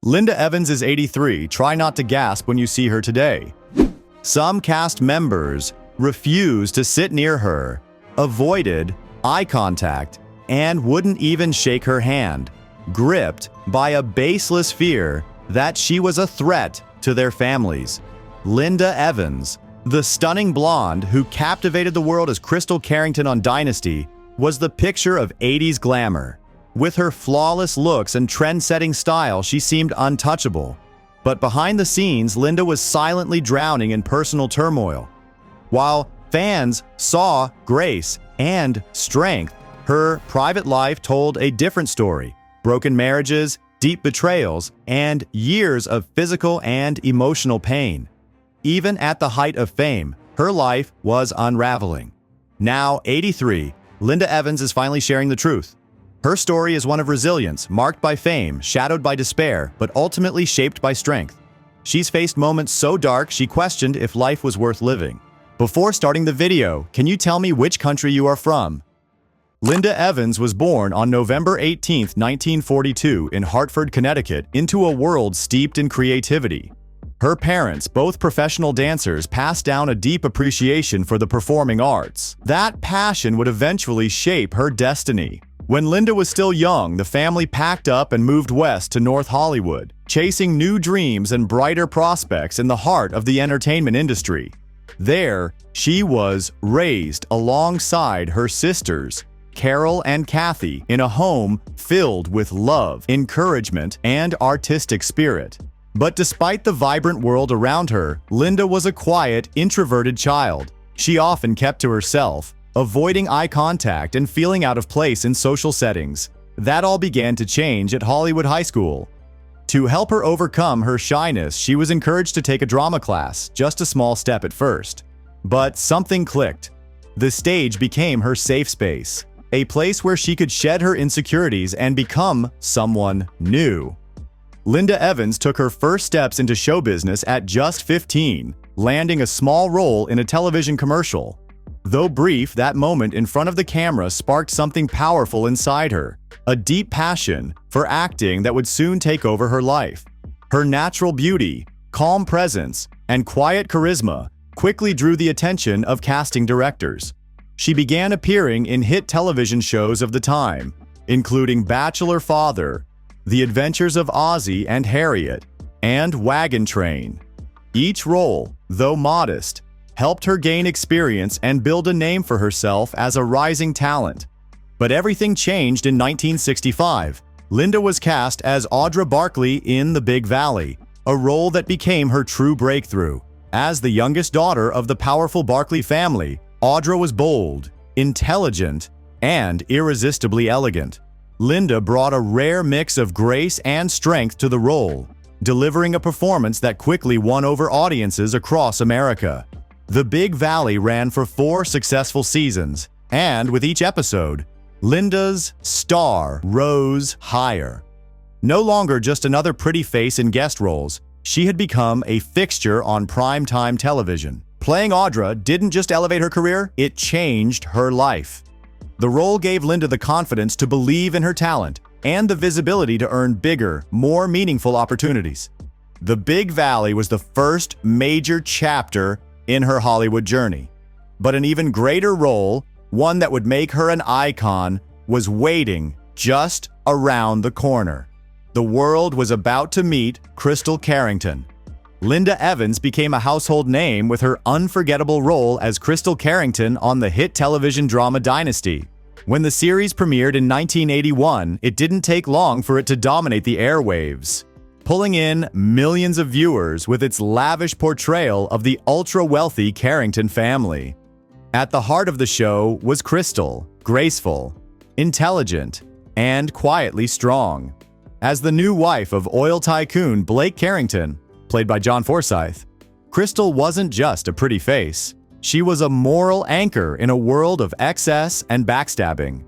Linda Evans is 83. Try not to gasp when you see her today. Some cast members refused to sit near her, avoided eye contact, and wouldn't even shake her hand, gripped by a baseless fear that she was a threat to their families. Linda Evans, the stunning blonde who captivated the world as Crystal Carrington on Dynasty, was the picture of 80s glamour. With her flawless looks and trend-setting style, she seemed untouchable. But behind the scenes, Linda was silently drowning in personal turmoil. While fans saw grace and strength, her private life told a different story. Broken marriages, deep betrayals, and years of physical and emotional pain. Even at the height of fame, her life was unraveling. Now 83, Linda Evans is finally sharing the truth. Her story is one of resilience, marked by fame, shadowed by despair, but ultimately shaped by strength. She's faced moments so dark she questioned if life was worth living. Before starting the video, can you tell me which country you are from? Linda Evans was born on November 18, 1942 in Hartford, Connecticut, into a world steeped in creativity. Her parents, both professional dancers, passed down a deep appreciation for the performing arts. That passion would eventually shape her destiny. When Linda was still young, the family packed up and moved west to North Hollywood, chasing new dreams and brighter prospects in the heart of the entertainment industry. There, she was raised alongside her sisters, Carol and Kathy, in a home filled with love, encouragement, and artistic spirit. But despite the vibrant world around her, Linda was a quiet, introverted child. She often kept to herself, avoiding eye contact and feeling out of place in social settings. That all began to change at Hollywood High School. To help her overcome her shyness, she was encouraged to take a drama class, just a small step at first. But something clicked. The stage became her safe space, a place where she could shed her insecurities and become someone new. Linda Evans took her first steps into show business at just 15, landing a small role in a television commercial. Though brief, that moment in front of the camera sparked something powerful inside her, a deep passion for acting that would soon take over her life. Her natural beauty, calm presence, and quiet charisma quickly drew the attention of casting directors. She began appearing in hit television shows of the time, including Bachelor Father, The Adventures of Ozzie and Harriet, and Wagon Train. Each role, though modest, helped her gain experience and build a name for herself as a rising talent. But everything changed in 1965. Linda was cast as Audra Barkley in The Big Valley, a role that became her true breakthrough. As the youngest daughter of the powerful Barkley family, Audra was bold, intelligent, and irresistibly elegant. Linda brought a rare mix of grace and strength to the role, delivering a performance that quickly won over audiences across America. The Big Valley ran for 4 successful seasons, and with each episode, Linda's star rose higher. No longer just another pretty face in guest roles, she had become a fixture on primetime television. Playing Audra didn't just elevate her career, it changed her life. The role gave Linda the confidence to believe in her talent and the visibility to earn bigger, more meaningful opportunities. The Big Valley was the first major chapter in her Hollywood journey. But an even greater role, one that would make her an icon, was waiting just around the corner. The world was about to meet Crystal Carrington. Linda Evans became a household name with her unforgettable role as Crystal Carrington on the hit television drama Dynasty. When the series premiered in 1981, it didn't take long for it to dominate the airwaves, pulling in millions of viewers with its lavish portrayal of the ultra-wealthy Carrington family. At the heart of the show was Crystal, graceful, intelligent, and quietly strong. As the new wife of oil tycoon Blake Carrington, played by John Forsythe, Crystal wasn't just a pretty face. She was a moral anchor in a world of excess and backstabbing.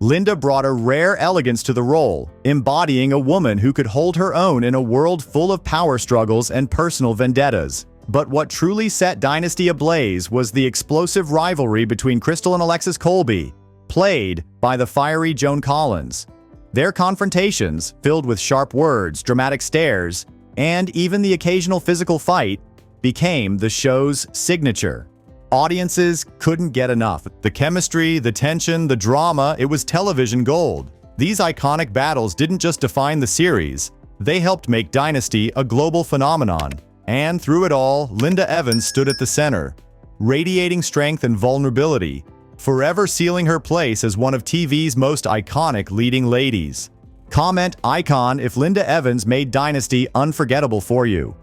Linda brought a rare elegance to the role, embodying a woman who could hold her own in a world full of power struggles and personal vendettas. But what truly set Dynasty ablaze was the explosive rivalry between Crystal and Alexis Colby, played by the fiery Joan Collins. Their confrontations, filled with sharp words, dramatic stares, and even the occasional physical fight, became the show's signature. Audiences couldn't get enough. The chemistry, the tension, the drama, it was television gold. These iconic battles didn't just define the series, they helped make Dynasty a global phenomenon. And through it all, Linda Evans stood at the center, radiating strength and vulnerability, forever sealing her place as one of TV's most iconic leading ladies. Comment icon if Linda Evans made Dynasty unforgettable for you.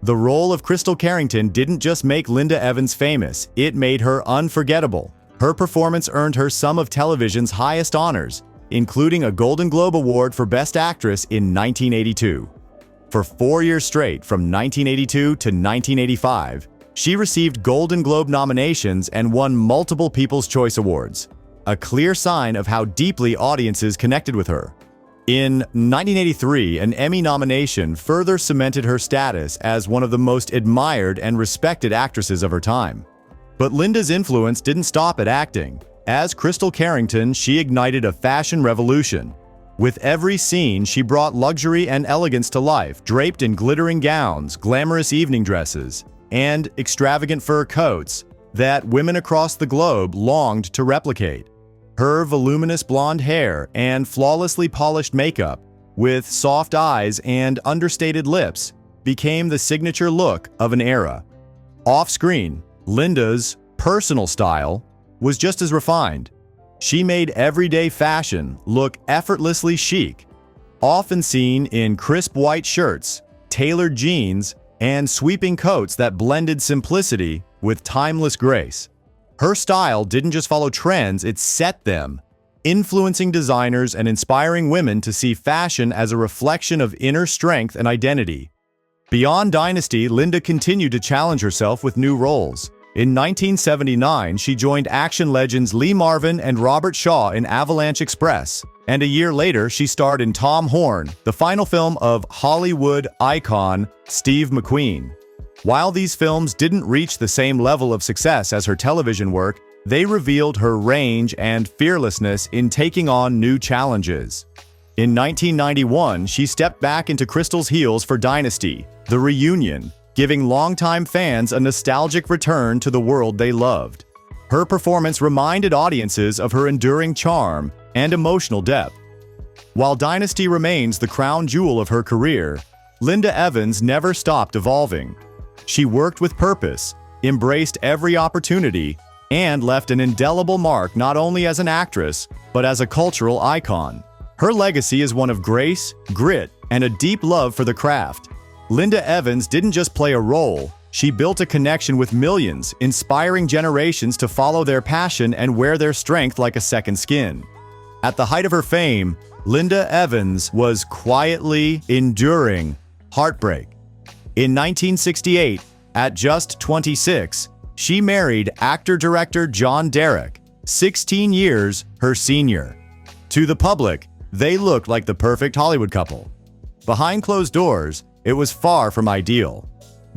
The role of Crystal Carrington didn't just make Linda Evans famous, it made her unforgettable. Her performance earned her some of television's highest honors, including a Golden Globe Award for Best Actress in 1982. For 4 years straight, from 1982 to 1985, she received Golden Globe nominations and won multiple People's Choice Awards, a clear sign of how deeply audiences connected with her. In 1983, an Emmy nomination further cemented her status as one of the most admired and respected actresses of her time. But Linda's influence didn't stop at acting. As Crystal Carrington, she ignited a fashion revolution. With every scene, she brought luxury and elegance to life, draped in glittering gowns, glamorous evening dresses, and extravagant fur coats that women across the globe longed to replicate. Her voluminous blonde hair and flawlessly polished makeup, with soft eyes and understated lips, became the signature look of an era. Off-screen, Linda's personal style was just as refined. She made everyday fashion look effortlessly chic, often seen in crisp white shirts, tailored jeans, and sweeping coats that blended simplicity with timeless grace. Her style didn't just follow trends, it set them, influencing designers and inspiring women to see fashion as a reflection of inner strength and identity. Beyond Dynasty, Linda continued to challenge herself with new roles. In 1979, she joined action legends Lee Marvin and Robert Shaw in Avalanche Express, and a year later she starred in Tom Horn, the final film of Hollywood icon Steve McQueen. While these films didn't reach the same level of success as her television work, they revealed her range and fearlessness in taking on new challenges. In 1991, she stepped back into Crystal's heels for Dynasty, The Reunion, giving longtime fans a nostalgic return to the world they loved. Her performance reminded audiences of her enduring charm and emotional depth. While Dynasty remains the crown jewel of her career, Linda Evans never stopped evolving. She worked with purpose, embraced every opportunity, and left an indelible mark not only as an actress, but as a cultural icon. Her legacy is one of grace, grit, and a deep love for the craft. Linda Evans didn't just play a role, she built a connection with millions, inspiring generations to follow their passion and wear their strength like a second skin. At the height of her fame, Linda Evans was quietly enduring heartbreak. In 1968, at just 26, she married actor-director John Derek, 16 years her senior. To the public, they looked like the perfect Hollywood couple. Behind closed doors, it was far from ideal.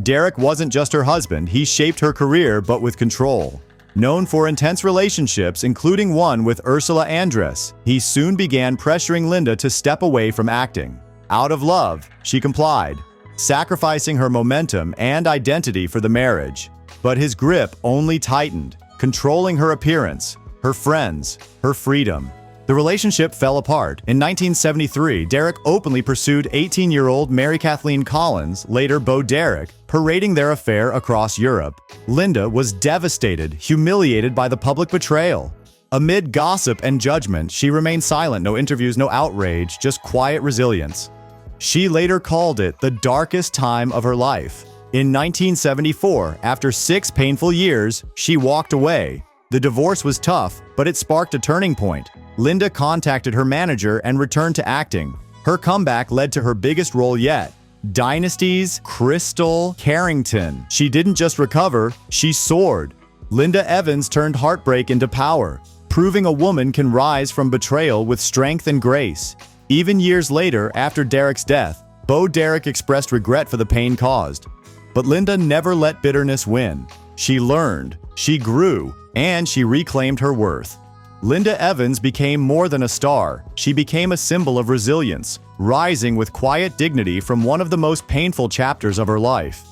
Derek wasn't just her husband, he shaped her career but with control. Known for intense relationships, including one with Ursula Andress, he soon began pressuring Linda to step away from acting. Out of love, she complied, sacrificing her momentum and identity for the marriage. But his grip only tightened, controlling her appearance, her friends, her freedom. The relationship fell apart. In 1973, Derek openly pursued 18-year-old Mary Kathleen Collins, later Bo Derek, parading their affair across Europe. Linda was devastated, humiliated by the public betrayal. Amid gossip and judgment, she remained silent, no interviews, no outrage, just quiet resilience. She later called it the darkest time of her life. In 1974, after 6 painful years, she walked away. The divorce was tough, but it sparked a turning point. Linda contacted her manager and returned to acting. Her comeback led to her biggest role yet, Dynasty's Crystal Carrington. She didn't just recover, she soared. Linda Evans turned heartbreak into power, proving a woman can rise from betrayal with strength and grace. Even years later, after Derek's death, Bo Derek expressed regret for the pain caused. But Linda never let bitterness win. She learned, she grew, and she reclaimed her worth. Linda Evans became more than a star. She became a symbol of resilience, rising with quiet dignity from one of the most painful chapters of her life.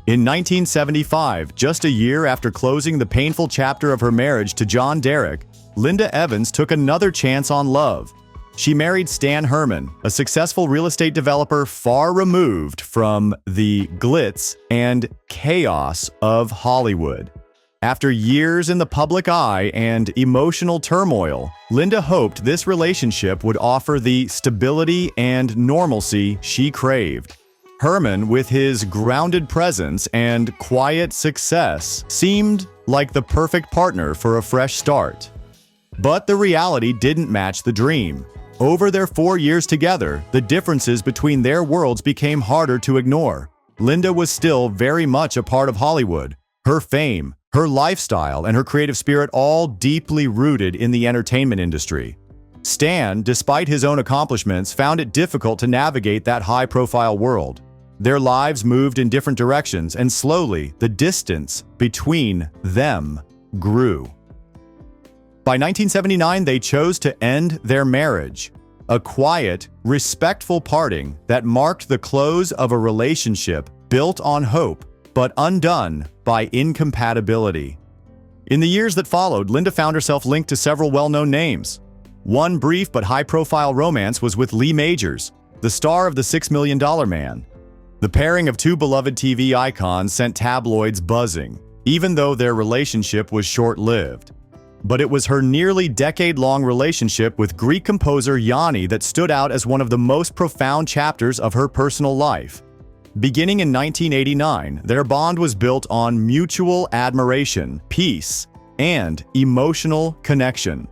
In 1975, just a year after closing the painful chapter of her marriage to John Derek, Linda Evans took another chance on love. She married Stan Herman, a successful real estate developer far removed from the glitz and chaos of Hollywood. After years in the public eye and emotional turmoil, Linda hoped this relationship would offer the stability and normalcy she craved. Herman, with his grounded presence and quiet success, seemed like the perfect partner for a fresh start. But the reality didn't match the dream. Over their 4 years together, the differences between their worlds became harder to ignore. Linda was still very much a part of Hollywood. Her fame, her lifestyle, and her creative spirit all deeply rooted in the entertainment industry. Stan, despite his own accomplishments, found it difficult to navigate that high-profile world. Their lives moved in different directions, and slowly, the distance between them grew. By 1979, they chose to end their marriage, a quiet, respectful parting that marked the close of a relationship built on hope, but undone by incompatibility. In the years that followed, Linda found herself linked to several well-known names. One brief but high-profile romance was with Lee Majors, the star of The $6 Million Man. The pairing of two beloved TV icons sent tabloids buzzing, even though their relationship was short-lived. But it was her nearly decade-long relationship with Greek composer Yanni that stood out as one of the most profound chapters of her personal life. Beginning in 1989, their bond was built on mutual admiration, peace, and emotional connection.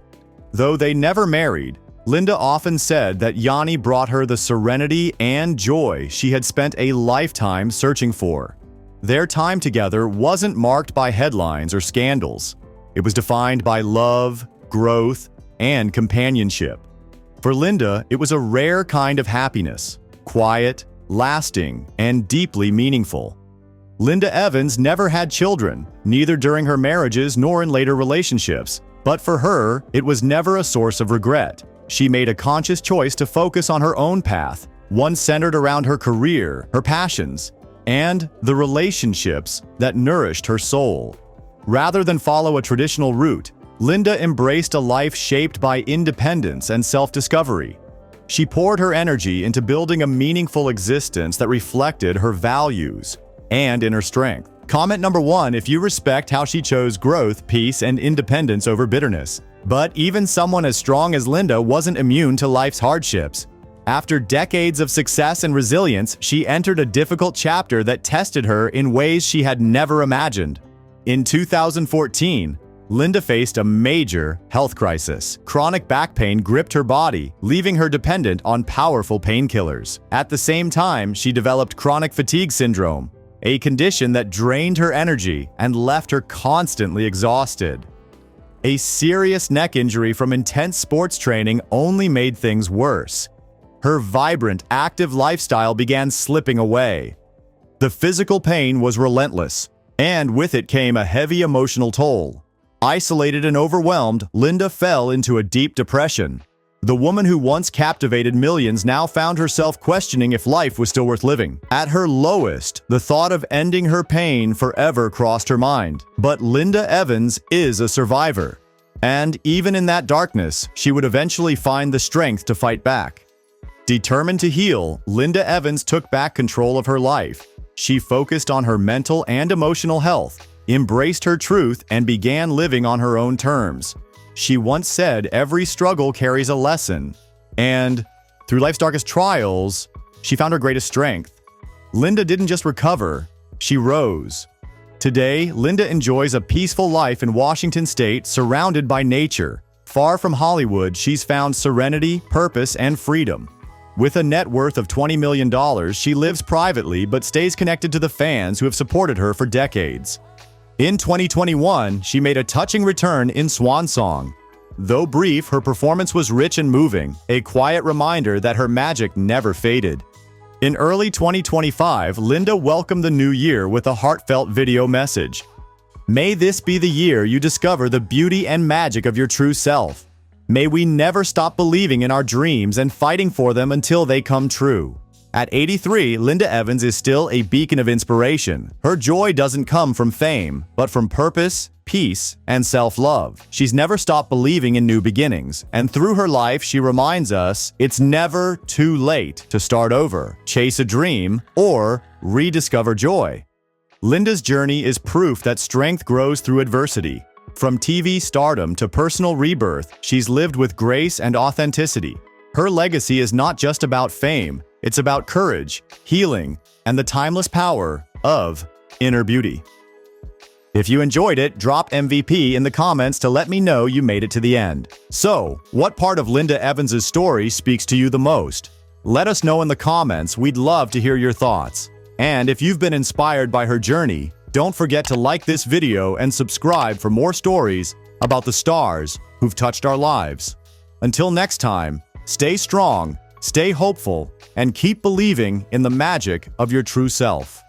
Though they never married, Linda often said that Yanni brought her the serenity and joy she had spent a lifetime searching for. Their time together wasn't marked by headlines or scandals. It was defined by love, growth, and companionship. For Linda, it was a rare kind of happiness, quiet, lasting, and deeply meaningful. Linda Evans never had children, neither during her marriages nor in later relationships. But for her, it was never a source of regret. She made a conscious choice to focus on her own path, one centered around her career, her passions, and the relationships that nourished her soul. Rather than follow a traditional route, Linda embraced a life shaped by independence and self-discovery. She poured her energy into building a meaningful existence that reflected her values and inner strength. Comment number 1 if you respect how she chose growth, peace, and independence over bitterness. But even someone as strong as Linda wasn't immune to life's hardships. After decades of success and resilience, she entered a difficult chapter that tested her in ways she had never imagined. In 2014, Linda faced a major health crisis. Chronic back pain gripped her body, leaving her dependent on powerful painkillers. At the same time, she developed chronic fatigue syndrome, a condition that drained her energy and left her constantly exhausted. A serious neck injury from intense sports training only made things worse. Her vibrant, active lifestyle began slipping away. The physical pain was relentless, and with it came a heavy emotional toll. Isolated and overwhelmed, Linda fell into a deep depression. The woman who once captivated millions now found herself questioning if life was still worth living. At her lowest, the thought of ending her pain forever crossed her mind. But Linda Evans is a survivor. And even in that darkness, she would eventually find the strength to fight back. Determined to heal, Linda Evans took back control of her life. She focused on her mental and emotional health, embraced her truth, and began living on her own terms. She once said every struggle carries a lesson, and through life's darkest trials, she found her greatest strength. Linda didn't just recover, she rose. Today, Linda enjoys a peaceful life in Washington State, surrounded by nature. Far from Hollywood, she's found serenity, purpose, and freedom. With a net worth of $20 million, she lives privately but stays connected to the fans who have supported her for decades. In 2021, she made a touching return in Swan Song. Though brief, her performance was rich and moving, a quiet reminder that her magic never faded. In early 2025, Linda welcomed the new year with a heartfelt video message. May this be the year you discover the beauty and magic of your true self. May we never stop believing in our dreams and fighting for them until they come true. At 83, Linda Evans is still a beacon of inspiration. Her joy doesn't come from fame, but from purpose, peace, and self-love. She's never stopped believing in new beginnings, and through her life, she reminds us it's never too late to start over, chase a dream, or rediscover joy. Linda's journey is proof that strength grows through adversity. From TV stardom to personal rebirth, she's lived with grace and authenticity. Her legacy is not just about fame, it's about courage, healing, and the timeless power of inner beauty. If you enjoyed it, drop MVP in the comments to let me know you made it to the end. So, what part of Linda Evans's story speaks to you the most? Let us know in the comments. We'd love to hear your thoughts. And if you've been inspired by her journey, don't forget to like this video and subscribe for more stories about the stars who've touched our lives. Until next time, stay strong, stay hopeful, and keep believing in the magic of your true self.